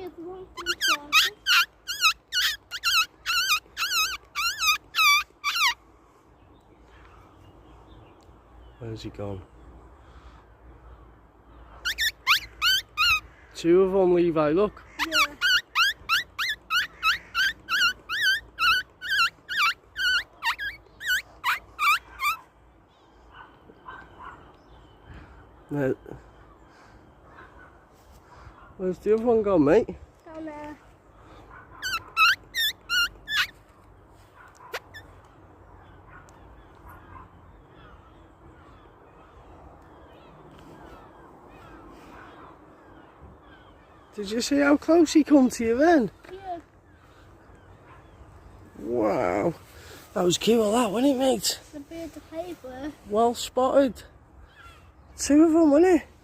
the other one from the closet. Where's he gone? Two of them, Levi, look. Yeah. No. Where's the other one gone, mate? Down there. Did you see how close he come to you then? Yeah. Wow. That was cute, that, wasn't it, mate? The bird of paper. Well spotted. Two of them, wasn't it?